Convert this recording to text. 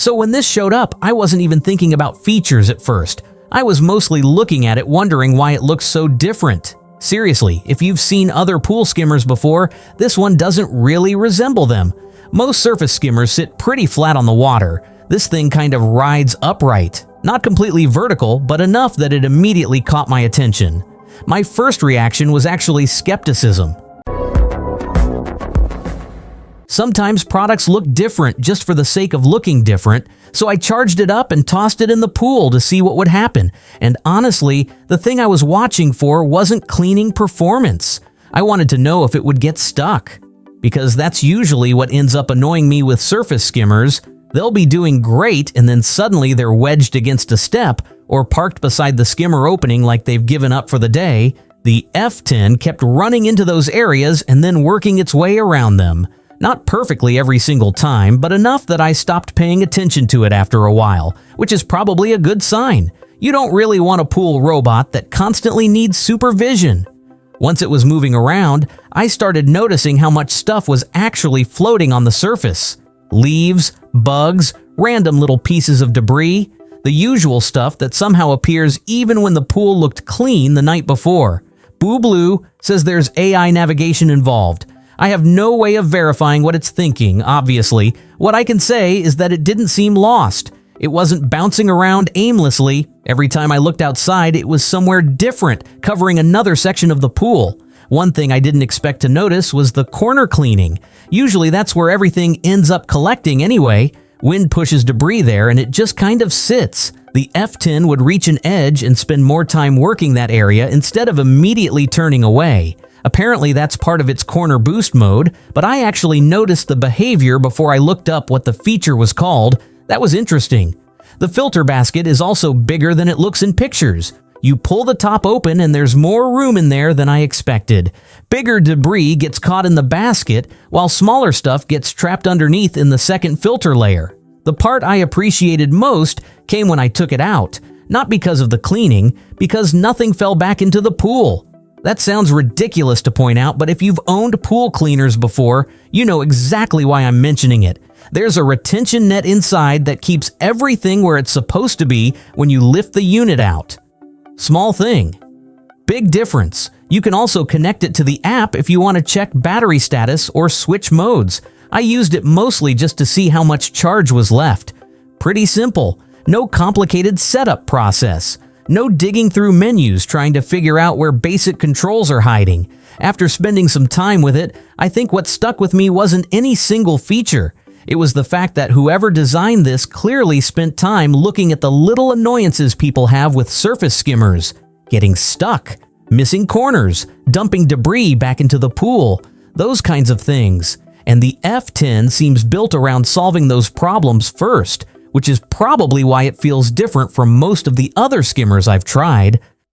So when this showed up, I wasn't even thinking about features at first. I was mostly looking at it wondering why it looks so different. Seriously, if you've seen other pool skimmers before, this one doesn't really resemble them. Most surface skimmers sit pretty flat on the water. This thing kind of rides upright. Not completely vertical, but enough that it immediately caught my attention. My first reaction was actually skepticism. Sometimes products look different just for the sake of looking different, so I charged it up and tossed it in the pool to see what would happen. And honestly, the thing I was watching for wasn't cleaning performance. I wanted to know if it would get stuck. Because that's usually what ends up annoying me with surface skimmers. They'll be doing great and then suddenly they're wedged against a step or parked beside the skimmer opening like they've given up for the day. The F10 kept running into those areas and then working its way around them. Not perfectly every single time, but enough that I stopped paying attention to it after a while, which is probably a good sign. You don't really want a pool robot that constantly needs supervision. Once it was moving around, I started noticing how much stuff was actually floating on the surface. Leaves, bugs, random little pieces of debris, the usual stuff that somehow appears even when the pool looked clean the night before. BUBLUE says there's AI navigation involved. I have no way of verifying what it's thinking, obviously. What I can say is that it didn't seem lost. It wasn't bouncing around aimlessly. Every time I looked outside, it was somewhere different, covering another section of the pool. One thing I didn't expect to notice was the corner cleaning. Usually that's where everything ends up collecting anyway. Wind pushes debris there and it just kind of sits. The F10 would reach an edge and spend more time working that area instead of immediately turning away. Apparently that's part of its corner boost mode, but I actually noticed the behavior before I looked up what the feature was called. That was interesting. The filter basket is also bigger than it looks in pictures. You pull the top open and there's more room in there than I expected. Bigger debris gets caught in the basket, while smaller stuff gets trapped underneath in the second filter layer. The part I appreciated most came when I took it out. Not because of the cleaning, because nothing fell back into the pool. That sounds ridiculous to point out, but if you've owned pool cleaners before, you know exactly why I'm mentioning it. There's a retention net inside that keeps everything where it's supposed to be when you lift the unit out. Small thing. Big difference. You can also connect it to the app if you want to check battery status or switch modes. I used it mostly just to see how much charge was left. Pretty simple. No complicated setup process. No digging through menus trying to figure out where basic controls are hiding. After spending some time with it, I think what stuck with me wasn't any single feature. It was the fact that whoever designed this clearly spent time looking at the little annoyances people have with surface skimmers. Getting stuck, missing corners, dumping debris back into the pool, those kinds of things. And the F10 seems built around solving those problems first, which is probably why it feels different from most of the other skimmers I've tried.